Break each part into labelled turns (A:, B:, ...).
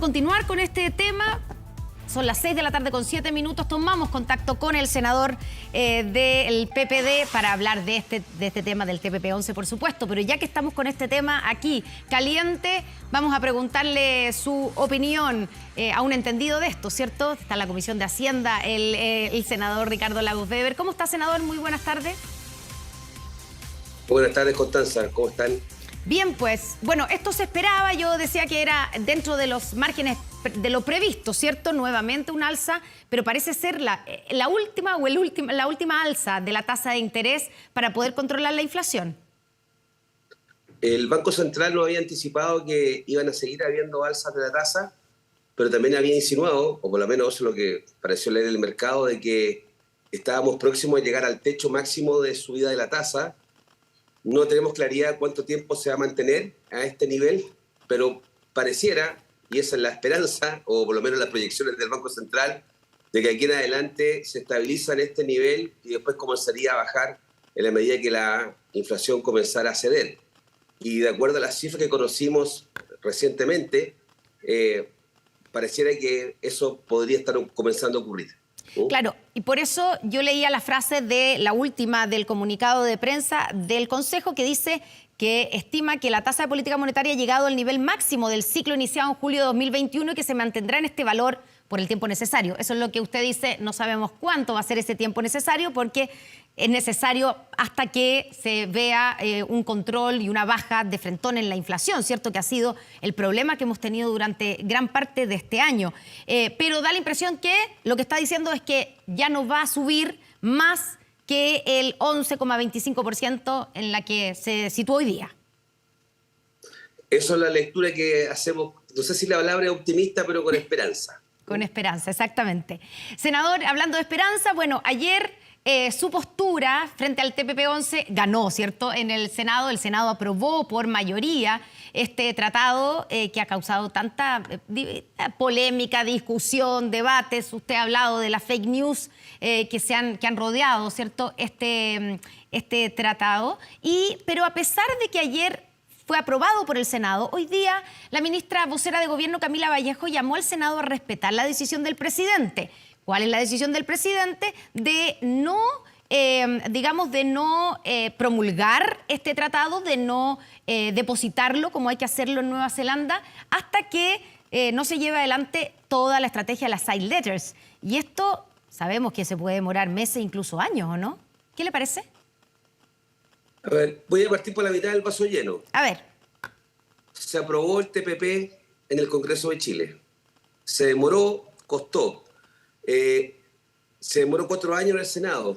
A: continuar con este tema. Son las 6 de la tarde con 7 minutos. Tomamos contacto con el senador del PPD para hablar de este tema del TPP-11, por supuesto. Pero ya que estamos con este tema aquí caliente, vamos a preguntarle su opinión a un entendido de esto, ¿cierto? Está en la Comisión de Hacienda el senador Ricardo Lagos Weber. ¿Cómo está, senador? Muy buenas tardes.
B: Buenas tardes, Constanza. ¿Cómo están?
A: Bien, pues, bueno, esto se esperaba. Yo decía que era dentro de los márgenes de lo previsto, ¿cierto? Nuevamente un alza, pero parece ser la última alza de la tasa de interés para poder controlar la inflación.
B: El Banco Central nos había anticipado que iban a seguir habiendo alzas de la tasa, pero también había insinuado, o por lo menos eso es lo que pareció leer en el mercado, de que estábamos próximos a llegar al techo máximo de subida de la tasa. No tenemos claridad cuánto tiempo se va a mantener a este nivel, pero pareciera, y esa es la esperanza, o por lo menos las proyecciones del Banco Central, de que aquí en adelante se estabiliza en este nivel y después comenzaría a bajar en la medida que la inflación comenzara a ceder. Y de acuerdo a las cifras que conocimos recientemente, pareciera que eso podría estar comenzando a ocurrir.
A: Claro, y por eso yo leía la frase de la última del comunicado de prensa del Consejo, que dice que estima que la tasa de política monetaria ha llegado al nivel máximo del ciclo iniciado en julio de 2021 y que se mantendrá en este valor por el tiempo necesario. Eso es lo que usted dice, no sabemos cuánto va a ser ese tiempo necesario, porque es necesario hasta que se vea un control y una baja de frentón en la inflación, ¿cierto? Que ha sido el problema que hemos tenido durante gran parte de este año. Pero da la impresión que lo que está diciendo es que ya no va a subir más que el 11,25% en la que se sitúa hoy día.
B: Eso es la lectura que hacemos, no sé si la palabra es optimista, pero con esperanza.
A: Con esperanza, exactamente. Senador, hablando de esperanza, bueno, ayer su postura frente al TPP-11 ganó, ¿cierto? En el Senado aprobó por mayoría este tratado que ha causado tanta polémica, discusión, debates. Usted ha hablado de las fake news que han rodeado, ¿cierto? Este tratado. Pero a pesar de que ayer fue aprobado por el Senado, hoy día la ministra vocera de Gobierno, Camila Vallejo, llamó al Senado a respetar la decisión del presidente. ¿Cuál es la decisión del presidente? De no, promulgar este tratado, de no depositarlo como hay que hacerlo en Nueva Zelanda, hasta que no se lleve adelante toda la estrategia de las side letters. Y esto sabemos que se puede demorar meses, incluso años, ¿o no? ¿Qué le parece?
B: A ver, voy a partir por la mitad del vaso lleno.
A: A ver.
B: Se aprobó el TPP en el Congreso de Chile. Se demoró, costó. Se demoró 4 años en el Senado.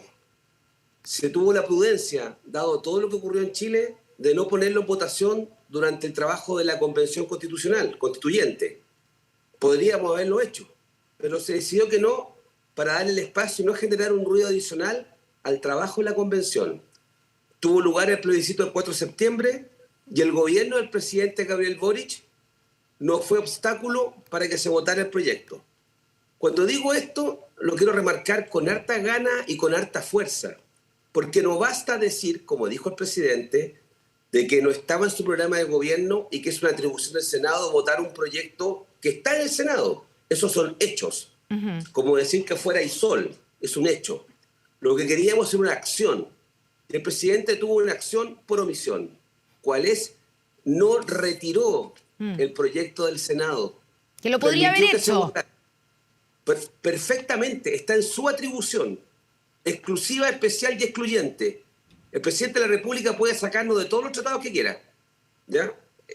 B: Se tuvo la prudencia, dado todo lo que ocurrió en Chile, de no ponerlo en votación durante el trabajo de la Convención Constituyente. Podríamos haberlo hecho, pero se decidió que no, para darle el espacio y no generar un ruido adicional al trabajo de la Convención. Tuvo lugar el plebiscito del 4 de septiembre y el gobierno del presidente Gabriel Boric no fue obstáculo para que se votara el proyecto. Cuando digo esto, lo quiero remarcar con harta gana y con harta fuerza, porque no basta decir, como dijo el presidente, de que no estaba en su programa de gobierno y que es una atribución del Senado votar un proyecto que está en el Senado. Esos son hechos. Como decir que fuera ISOL, es un hecho. Lo que queríamos era una acción. El presidente tuvo una acción por omisión. ¿Cuál es? No retiró el proyecto del Senado.
A: Que lo podría haber hecho.
B: Perfectamente, está en su atribución, exclusiva, especial y excluyente. El presidente de la República puede sacarnos de todos los tratados que quiera, ¿ya?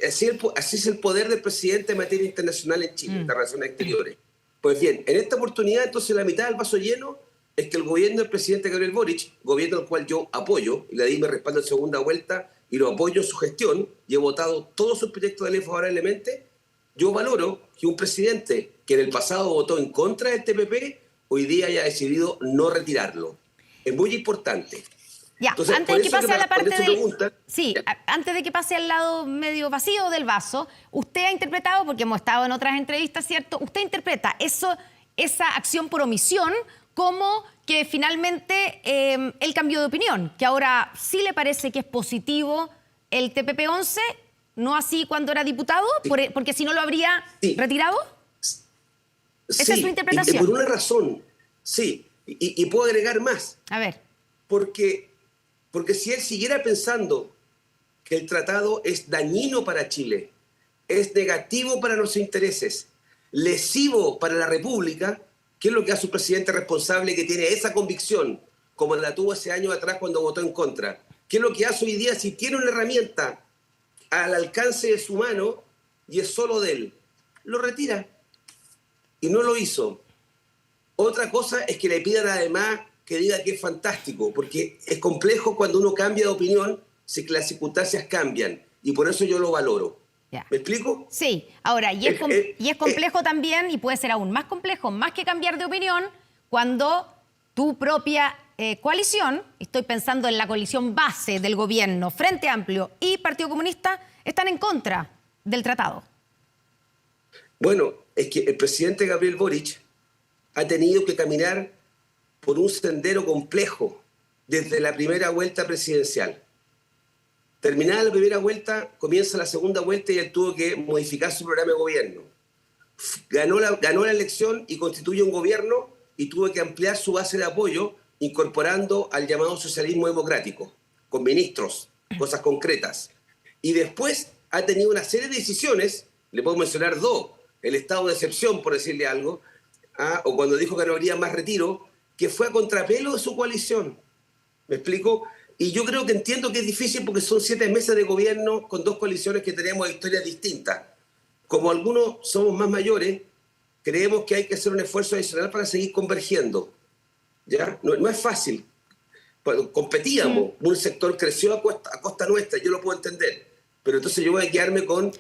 B: Así es el poder del presidente en materia internacional en Chile, de relaciones exteriores. Pues bien, en esta oportunidad, entonces, la mitad del vaso lleno es que el gobierno del presidente Gabriel Boric, gobierno al cual yo apoyo, y le di mi respaldo en segunda vuelta, y lo apoyo en su gestión, y he votado todos sus proyectos de ley favorablemente. Yo valoro que un presidente que en el pasado votó en contra del TPP, hoy día haya decidido no retirarlo. Es muy importante.
A: Ya,
B: entonces,
A: antes de que pase a la parte del...
B: pregunta,
A: sí, antes de que pase al lado medio vacío del vaso, usted ha interpretado, porque hemos estado en otras entrevistas, ¿cierto? Usted interpreta esa acción por omisión como que finalmente él cambió de opinión, que ahora sí le parece que es positivo el TPP-11, no así cuando era diputado, porque si no lo habría retirado. Esa es su
B: Sí, y
A: interpretación.
B: por una razón, sí, y puedo agregar más,
A: A ver,
B: porque si él siguiera pensando que el tratado es dañino para Chile, es negativo para nuestros intereses, lesivo para la República, ¿qué es lo que hace un presidente responsable que tiene esa convicción, como la tuvo ese año atrás cuando votó en contra? ¿Qué es lo que hace hoy día si tiene una herramienta al alcance de su mano y es solo de él? Lo retira y no lo hizo. Otra cosa es que le pidan además que diga que es fantástico, porque es complejo cuando uno cambia de opinión si las circunstancias cambian, y por eso yo lo valoro.
A: ya.
B: ¿Me explico?
A: Sí, ahora,
B: Es- es-
A: y es
B: es-
A: complejo también, y puede ser aún más complejo, más que cambiar de opinión, cuando tu propia coalición, estoy pensando en la coalición base del gobierno, Frente Amplio y Partido Comunista, están en contra del tratado.
B: bueno, es que el presidente Gabriel Boric ha tenido que caminar por un sendero complejo desde la primera vuelta presidencial. Terminada la primera vuelta, comienza la segunda vuelta y él tuvo que modificar su programa de gobierno. Ganó la elección y constituye un gobierno y tuvo que ampliar su base de apoyo incorporando al llamado socialismo democrático, con ministros, cosas concretas. Y después ha tenido una serie de decisiones, le puedo mencionar dos: el estado de excepción, por decirle algo, o cuando dijo que no habría más retiro, que fue a contrapelo de su coalición. ¿Me explico? Y yo creo que entiendo que es difícil porque son 7 meses de gobierno con dos coaliciones que tenemos historias distintas. Como algunos somos más mayores, creemos que hay que hacer un esfuerzo adicional para seguir convergiendo. ¿Ya? No es fácil. Competíamos, un sector creció a costa nuestra, yo lo puedo entender. Pero entonces yo voy a quedarme con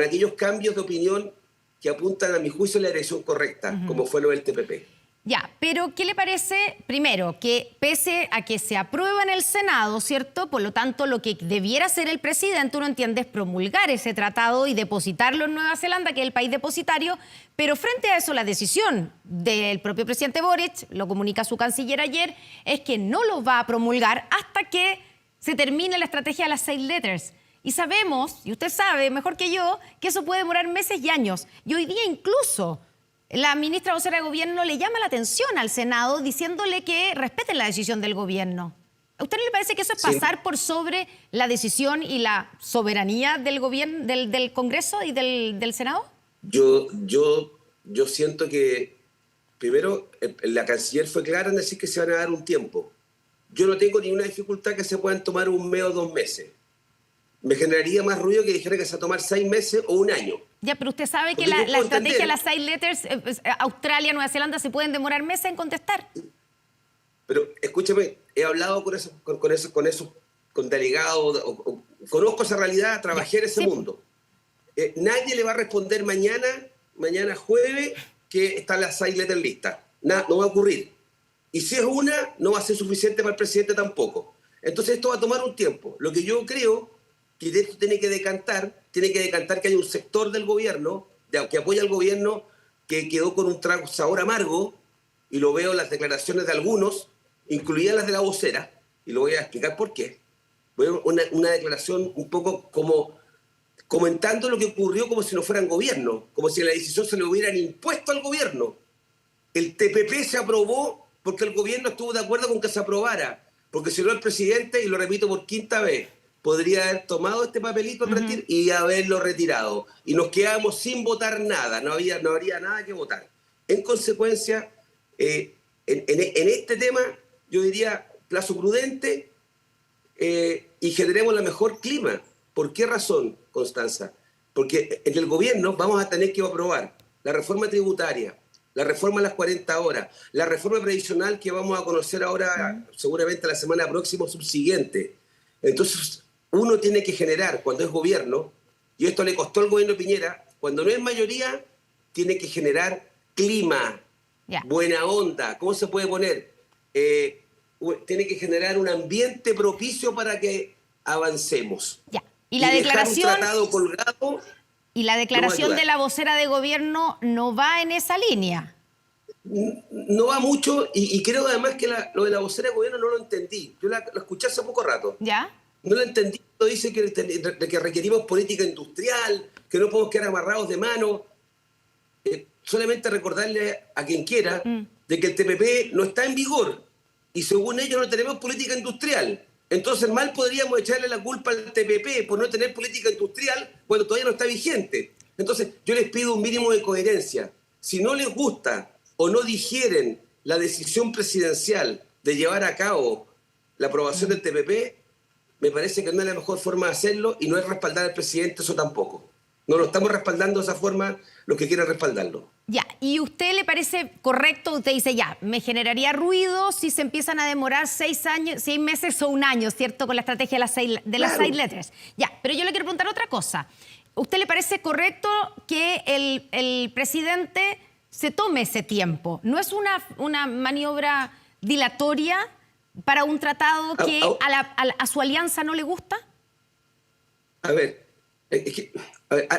B: aquellos cambios de opinión que apuntan, a mi juicio, en la dirección correcta, como fue lo del TPP.
A: Ya, pero ¿qué le parece, primero, que pese a que se aprueba en el Senado, ¿cierto? Por lo tanto, lo que debiera hacer el presidente, uno entiende, es promulgar ese tratado y depositarlo en Nueva Zelanda, que es el país depositario, pero frente a eso, la decisión del propio presidente Boric, lo comunica su canciller ayer, es que no lo va a promulgar hasta que se termine la estrategia de las 6 letters. Y sabemos, y usted sabe mejor que yo, que eso puede demorar meses y años. Y hoy día incluso la ministra vocera de Gobierno le llama la atención al Senado diciéndole que respeten la decisión del Gobierno. ¿A usted no le parece que eso es pasar por sobre la decisión y la soberanía del gobierno, del Congreso y del Senado?
B: Yo siento que, primero, la canciller fue clara en decir que se van a dar un tiempo. Yo no tengo ninguna dificultad que se puedan tomar 1 mes o 2 meses. Me generaría más ruido que dijera que se va a tomar 6 meses o 1 año.
A: Ya, pero usted sabe que
B: Porque
A: la
B: yo puedo
A: estrategia de
B: entender,
A: las 6 letters, Australia, Nueva Zelanda, se pueden demorar meses en contestar.
B: pero escúchame, he hablado con delegados, conozco esa realidad, trabajé en ese
A: Sí.
B: mundo. Nadie le va a responder mañana jueves, que están las 6 letras listas. Nada, no va a ocurrir. Y si es una, no va a ser suficiente para el presidente tampoco. Entonces esto va a tomar un tiempo. Lo que yo creo que de esto tiene que decantar que hay un sector del gobierno, que apoya al gobierno, que quedó con un sabor amargo, y lo veo en las declaraciones de algunos, incluidas las de la vocera, y lo voy a explicar por qué. Veo una declaración un poco como comentando lo que ocurrió como si no fueran gobierno, como si la decisión se le hubieran impuesto al gobierno. El TPP se aprobó porque el gobierno estuvo de acuerdo con que se aprobara, porque si no el presidente, y lo repito por 5ª vez, podría haber tomado este papelito y haberlo retirado. Y nos quedamos sin votar nada, no habría nada que votar. En consecuencia, en este tema, yo diría plazo prudente, y generemos el mejor clima. ¿Por qué razón, Constanza? Porque en el gobierno vamos a tener que aprobar la reforma tributaria, la reforma de las 40 horas, la reforma previsional que vamos a conocer ahora, seguramente la semana próxima o subsiguiente. Entonces, uno tiene que generar, cuando es gobierno, y esto le costó al gobierno de Piñera, cuando no es mayoría, tiene que generar clima, buena onda. ¿Cómo se puede poner? Tiene que generar un ambiente propicio para que avancemos.
A: Ya. Y la declaración,
B: dejar un tratado colgado.
A: Y la declaración de la vocera de Gobierno no va en esa línea.
B: No va mucho, y creo además que lo de la vocera de Gobierno no lo entendí. Yo la escuché hace poco rato.
A: ¿Ya?
B: No lo entendí. Dice que requerimos política industrial, que no podemos quedar amarrados de mano. solamente recordarle a quien quiera de que el TPP no está en vigor y según ellos no tenemos política industrial. Entonces mal podríamos echarle la culpa al TPP por no tener política industrial cuando todavía no está vigente. Entonces yo les pido un mínimo de coherencia. Si no les gusta o no digieren la decisión presidencial de llevar a cabo la aprobación del TPP, me parece que no es la mejor forma de hacerlo y no es respaldar al presidente eso tampoco. No lo estamos respaldando de esa forma los que quieren respaldarlo.
A: Ya, ¿y usted le parece correcto? Usted dice, ya, me generaría ruido si se empiezan a demorar 6 meses o un año, ¿cierto? Con la estrategia de las side letters. Ya, pero yo le quiero preguntar otra cosa. ¿Usted le parece correcto que el presidente se tome ese tiempo? ¿No es una maniobra dilatoria para un tratado que a su alianza no le gusta?
B: A ver,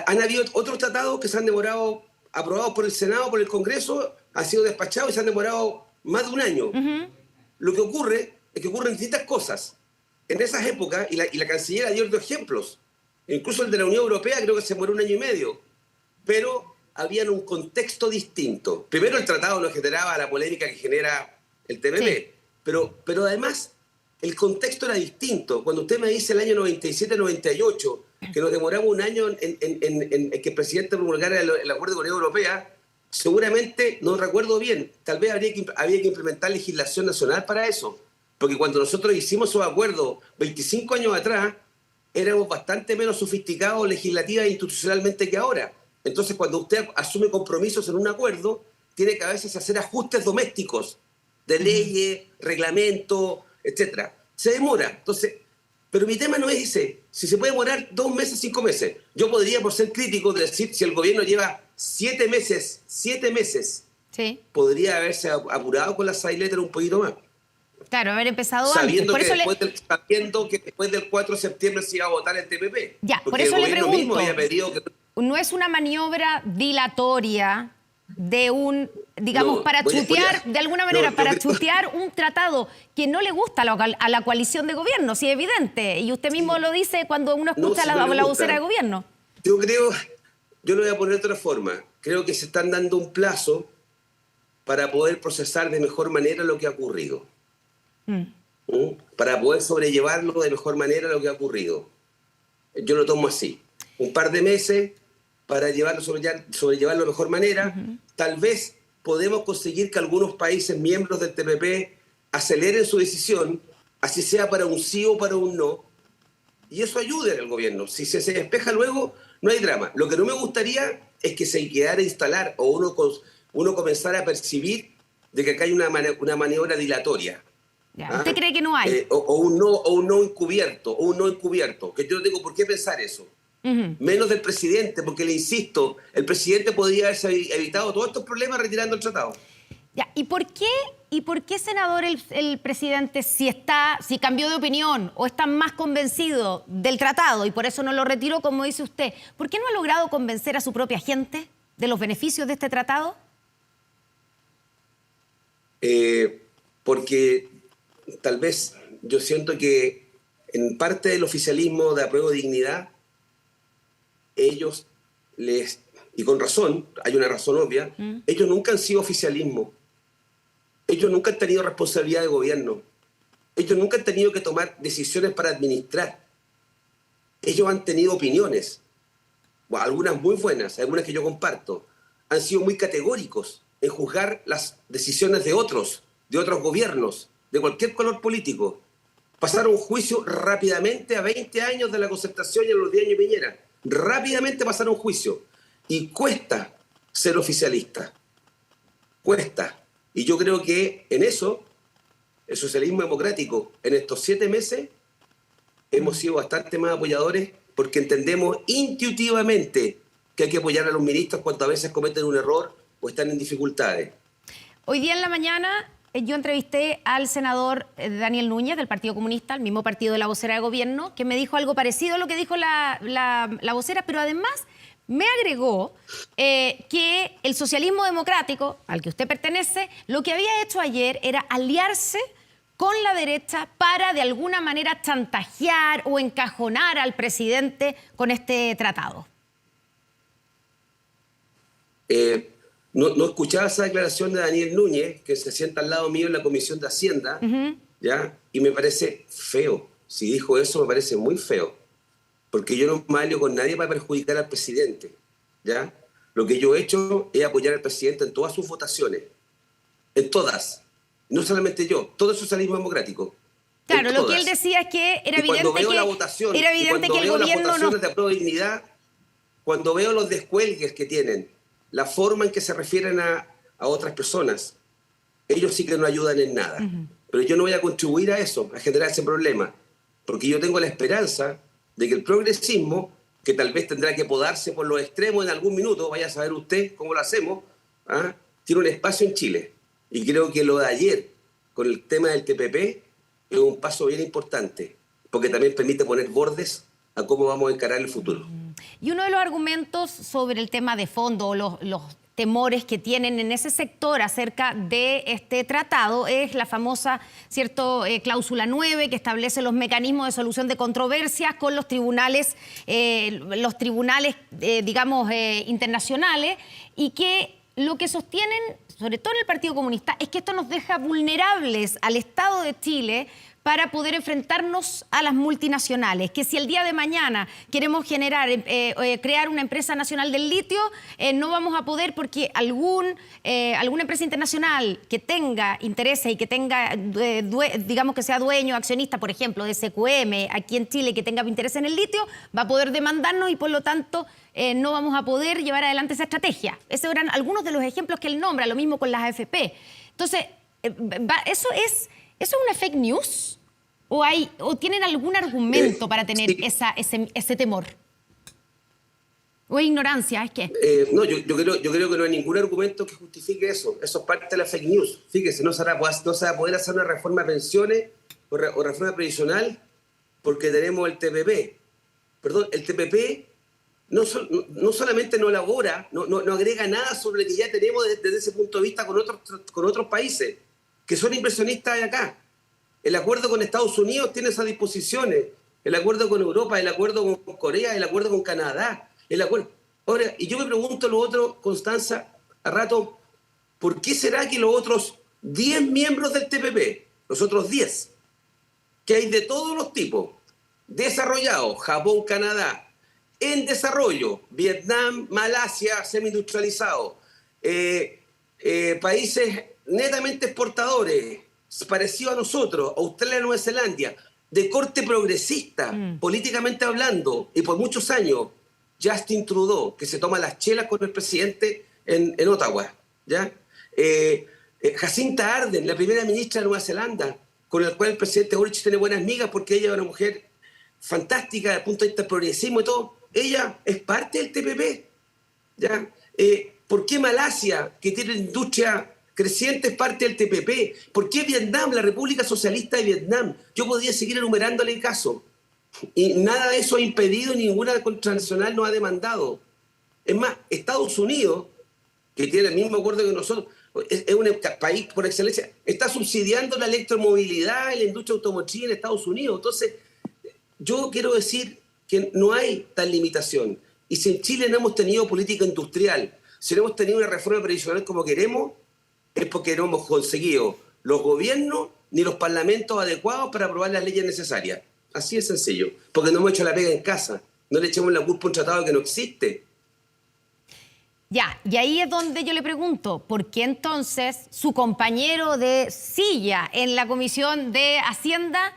B: han habido otros tratados que se han demorado, aprobados por el Senado, por el Congreso, han sido despachados y se han demorado más de un año. Lo que ocurre es que ocurren distintas cosas. En esas épocas, y la canciller dio dos ejemplos, incluso el de la Unión Europea creo que se demoró 1 año y medio, pero había un contexto distinto. Primero, el tratado no generaba la polémica que genera el TPP, pero además el contexto era distinto. Cuando usted me dice el año 97-98, que nos demoramos un año en que el presidente promulgara el acuerdo con la Unión Europea, seguramente, no recuerdo bien, tal vez había que implementar legislación nacional para eso. Porque cuando nosotros hicimos esos acuerdos 25 años atrás, éramos bastante menos sofisticados legislativa e institucionalmente que ahora. Entonces, cuando usted asume compromisos en un acuerdo, tiene que a veces hacer ajustes domésticos de leyes, reglamentos, etcétera. Se demora. Entonces, pero mi tema no es ese. Si se puede demorar 2 meses, 5 meses. Yo podría, por ser crítico, decir si el gobierno lleva 7 meses, sí, podría haberse apurado con la side letter un poquito más.
A: Claro, haber empezado
B: sabiendo
A: antes.
B: Sabiendo que después del 4 de septiembre se iba a votar el TPP.
A: Ya,
B: porque
A: por eso le pregunto,
B: mismo había pedido que...
A: ¿no es una maniobra dilatoria de digamos, para chutear, de alguna manera, para chutear un tratado que no le gusta a la coalición de gobierno? Sí, es evidente. Y usted mismo lo dice cuando uno escucha a la vocera de gobierno.
B: Yo lo voy a poner de otra forma. Creo que se están dando un plazo para poder procesar de mejor manera lo que ha ocurrido. Para poder sobrellevarlo de mejor manera lo que ha ocurrido. Yo lo tomo así. Un par de meses para sobrellevarlo de mejor manera. Tal vez podemos conseguir que algunos países miembros del TPP aceleren su decisión, así sea para un sí o para un no, y eso ayude al gobierno. Si se despeja luego, no hay drama. Lo que no me gustaría es que se quedara a instalar o uno comenzara a percibir de que acá hay una maniobra dilatoria.
A: ¿Usted cree que no hay?
B: O un no encubierto, que yo no tengo por qué pensar eso. Menos del presidente, porque le insisto, el presidente podría haberse evitado todos estos problemas retirando el tratado.
A: Ya, ¿y por qué, senador, el presidente, si cambió de opinión o está más convencido del tratado y por eso no lo retiró, como dice usted, ¿por qué no ha logrado convencer a su propia gente de los beneficios de este tratado?
B: Porque tal vez yo siento que en parte del oficialismo de Apruebo Dignidad, ellos y con razón, hay una razón obvia, ellos nunca han sido oficialismo. Ellos nunca han tenido responsabilidad de gobierno. Ellos nunca han tenido que tomar decisiones para administrar. Ellos han tenido opiniones, algunas muy buenas, algunas que yo comparto. Han sido muy categóricos en juzgar las decisiones de otros gobiernos, de cualquier color político. Pasaron un juicio rápidamente a 20 años de la concertación y a los 10 años de Piñera. Rápidamente pasaron un juicio. Y cuesta ser oficialista. Cuesta. Y yo creo que en eso, el socialismo democrático, en estos 7 meses, hemos sido bastante más apoyadores porque entendemos intuitivamente que hay que apoyar a los ministros cuando a veces cometen un error o están en dificultades.
A: Hoy día en la mañana yo entrevisté al senador Daniel Núñez del Partido Comunista, el mismo partido de la vocera de gobierno, que me dijo algo parecido a lo que dijo la vocera, pero además me agregó que el socialismo democrático, al que usted pertenece, lo que había hecho ayer era aliarse con la derecha para de alguna manera chantajear o encajonar al presidente con este tratado.
B: no escuchaba esa declaración de Daniel Núñez, que se sienta al lado mío en la Comisión de Hacienda, ¿ya? Y me parece feo. Si dijo eso, me parece muy feo. Porque yo no me alío con nadie para perjudicar al presidente, ¿ya? Lo que yo he hecho es apoyar al presidente en todas sus votaciones. En todas. No solamente yo, todo el socialismo democrático.
A: Claro, lo que él decía es que era evidente que el gobierno no...
B: de Apruebo Dignidad, cuando veo los descuelgues que tienen, la forma en que se refieren a otras personas, ellos sí que no ayudan en nada. Pero yo no voy a contribuir a eso, a generar ese problema, porque yo tengo la esperanza de que el progresismo, que tal vez tendrá que podarse por los extremos en algún minuto, vaya a saber usted cómo lo hacemos, tiene un espacio en Chile. Y creo que lo de ayer, con el tema del TPP, es un paso bien importante, porque también permite poner bordes a cómo vamos a encarar el futuro.
A: Y uno de los argumentos sobre el tema de fondo, los temores que tienen en ese sector acerca de este tratado, es la famosa cláusula 9, que establece los mecanismos de solución de controversias con los tribunales internacionales, y que lo que sostienen, sobre todo en el Partido Comunista, es que esto nos deja vulnerables al Estado de Chile para poder enfrentarnos a las multinacionales, que si el día de mañana queremos crear una empresa nacional del litio, no vamos a poder, porque alguna empresa internacional que tenga intereses y que tenga, digamos que sea dueño, accionista, por ejemplo, de SQM aquí en Chile, que tenga interés en el litio, va a poder demandarnos y por lo tanto no vamos a poder llevar adelante esa estrategia. Esos eran algunos de los ejemplos que él nombra, lo mismo con las AFP. Entonces, ¿eso es una fake news? ¿O tienen algún argumento para tener ese temor? ¿O es ignorancia? ¿Es qué?
B: No, yo creo que no hay ningún argumento que justifique eso. Eso es parte de la fake news. Fíjese, no se va a poder hacer una reforma de pensiones o reforma previsional porque tenemos el TPP. Perdón, el TPP no solamente no elabora, no agrega nada sobre lo que ya tenemos desde ese punto de vista con otros países que son inversionistas de acá. El acuerdo con Estados Unidos tiene esas disposiciones, el acuerdo con Europa, el acuerdo con Corea, el acuerdo con Canadá, el acuerdo... Ahora, y yo me pregunto lo otro, Constanza, a rato, ¿por qué será que los otros 10 miembros del TPP, los otros 10, que hay de todos los tipos, desarrollados, Japón, Canadá, en desarrollo, Vietnam, Malasia, semi-industrializado, países netamente exportadores, parecido a nosotros, Australia, Nueva Zelanda, de corte progresista, políticamente hablando, y por muchos años, Justin Trudeau, que se toma las chelas con el presidente en Ottawa, ¿ya? Jacinta Ardern, la primera ministra de Nueva Zelanda, con la cual el presidente Boric tiene buenas migas porque ella es una mujer fantástica desde el punto de vista del progresismo y todo. Ella es parte del TPP, ¿ya? ¿Por qué Malasia, que tiene industria creciente, es parte del TPP? ¿Por qué Vietnam, la República Socialista de Vietnam? Yo podría seguir enumerándole el caso. Y nada de eso ha impedido, ninguna transnacional nos ha demandado. Es más, Estados Unidos, que tiene el mismo acuerdo que nosotros, es un país por excelencia, está subsidiando la electromovilidad y la industria automotriz en Estados Unidos. Entonces, yo quiero decir que no hay tal limitación. Y si en Chile no hemos tenido política industrial, si no hemos tenido una reforma previsional como queremos, es porque no hemos conseguido los gobiernos ni los parlamentos adecuados para aprobar las leyes necesarias. Así de sencillo. Porque no hemos hecho la pega en casa. No le echemos la culpa a un tratado que no existe.
A: Ya, y ahí es donde yo le pregunto, ¿por qué entonces su compañero de silla en la Comisión de Hacienda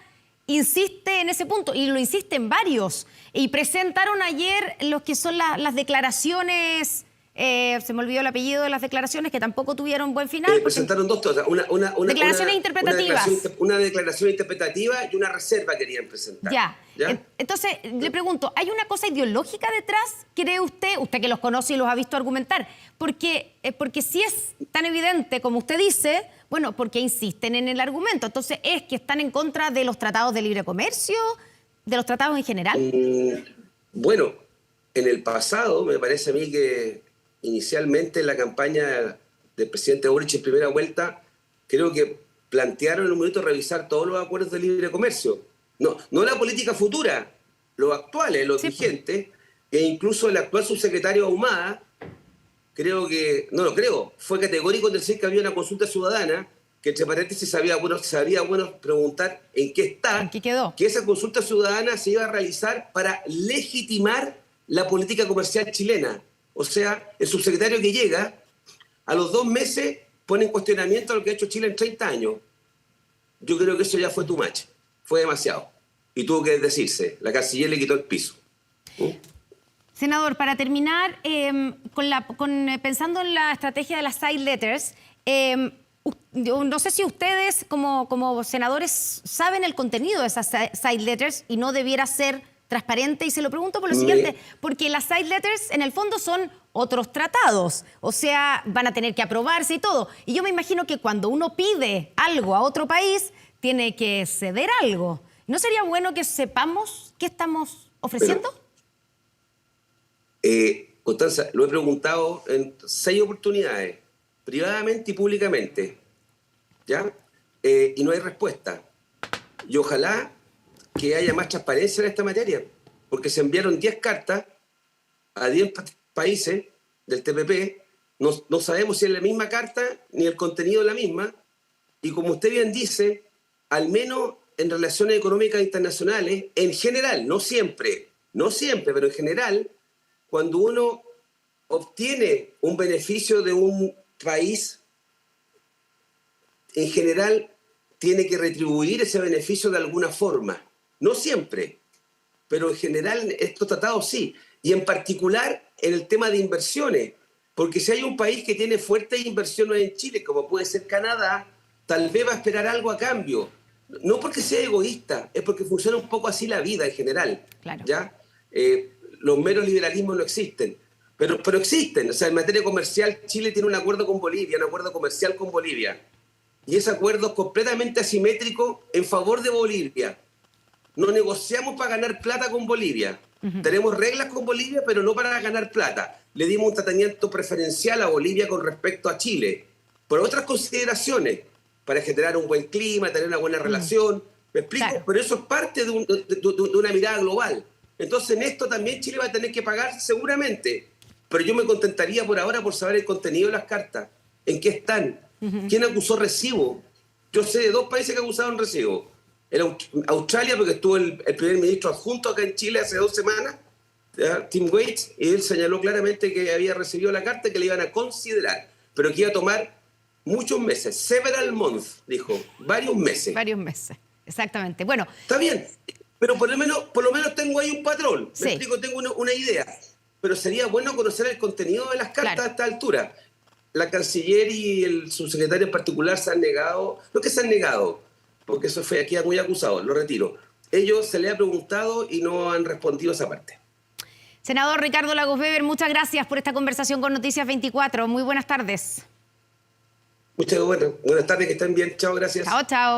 A: insiste en ese punto? Y lo insisten varios. Y presentaron ayer los que son las declaraciones... se me olvidó el apellido de las declaraciones, que tampoco tuvieron buen final.
B: Presentaron dos cosas.
A: Declaraciones interpretativas.
B: Una declaración interpretativa y una reserva querían presentar.
A: ¿Ya? Entonces, le pregunto, ¿hay una cosa ideológica detrás, cree usted que los conoce y los ha visto argumentar? Porque si es tan evidente como usted dice, bueno, ¿por qué insisten en el argumento? Entonces, ¿es que están en contra de los tratados de libre comercio, de los tratados en general?
B: Bueno, en el pasado, me parece a mí que inicialmente en la campaña del presidente Boric en primera vuelta, creo que plantearon en un momento revisar todos los acuerdos de libre comercio. No la política futura, los actuales, los vigentes, e incluso el actual subsecretario Ahumada, no lo creo, fue categórico en decir que había una consulta ciudadana, que entre paréntesis sería bueno preguntar en qué está,
A: ¿En qué quedó?
B: que esa consulta ciudadana se iba a realizar para legitimar la política comercial chilena. O sea, el subsecretario que llega, a los 2 meses pone en cuestionamiento lo que ha hecho Chile en 30 años. Yo creo que eso ya fue too much, fue demasiado. Y tuvo que decirse, la canciller le quitó el piso.
A: Senador, para terminar, pensando en la estrategia de las side letters, yo no sé si ustedes como senadores saben el contenido de esas side letters y no debiera ser transparente, y se lo pregunto por lo siguiente, porque las side letters en el fondo son otros tratados, o sea, van a tener que aprobarse y todo. Y yo me imagino que cuando uno pide algo a otro país, tiene que ceder algo. ¿No sería bueno que sepamos qué estamos ofreciendo?
B: Constanza, lo he preguntado en 6 oportunidades, privadamente y públicamente, ¿ya? Y no hay respuesta. Y ojalá que haya más transparencia en esta materia, porque se enviaron 10 cartas a 10 países del TPP, no sabemos si es la misma carta ni el contenido es la misma, y como usted bien dice, al menos en relaciones económicas internacionales, en general, no siempre, pero en general, cuando uno obtiene un beneficio de un país, en general tiene que retribuir ese beneficio de alguna forma. No siempre, pero en general estos tratados sí. Y en particular en el tema de inversiones, porque si hay un país que tiene fuertes inversiones en Chile, como puede ser Canadá, tal vez va a esperar algo a cambio. No porque sea egoísta, es porque funciona un poco así la vida en general.
A: Claro.
B: ¿Ya? Los meros liberalismos no existen, pero existen. O sea, en materia comercial, Chile tiene un acuerdo con Bolivia, un acuerdo comercial con Bolivia. Y ese acuerdo es completamente asimétrico en favor de Bolivia. No negociamos para ganar plata con Bolivia. Tenemos reglas con Bolivia, pero no para ganar plata. Le dimos un tratamiento preferencial a Bolivia con respecto a Chile, por otras consideraciones, para generar un buen clima, tener una buena relación. ¿Me explico? Claro. Pero eso es parte de una mirada global. Entonces en esto también Chile va a tener que pagar seguramente. Pero yo me contentaría por ahora por saber el contenido de las cartas. ¿En qué están? ¿Quién acusó recibo? Yo sé de 2 países que acusaron recibo. Era Australia, porque estuvo el primer ministro adjunto acá en Chile hace 2 semanas, Tim Waits, y él señaló claramente que había recibido la carta y que le iban a considerar, pero que iba a tomar muchos meses. Several months, dijo. Varios meses.
A: Varios meses, exactamente. Bueno.
B: Está bien, pero por lo menos tengo ahí un patrón.
A: Sí.
B: Me explico, tengo una idea. Pero sería bueno conocer el contenido de las cartas, claro, a esta altura. La canciller y el subsecretario en particular se han negado, no que se han negado, porque eso fue aquí muy acusado, lo retiro. Ellos se les ha preguntado y no han respondido a esa parte.
A: Senador Ricardo Lagos Weber, muchas gracias por esta conversación con Noticias 24. Muy buenas tardes.
B: Muchas buenas tardes, que estén bien. Chao, gracias.
A: Chao, chao.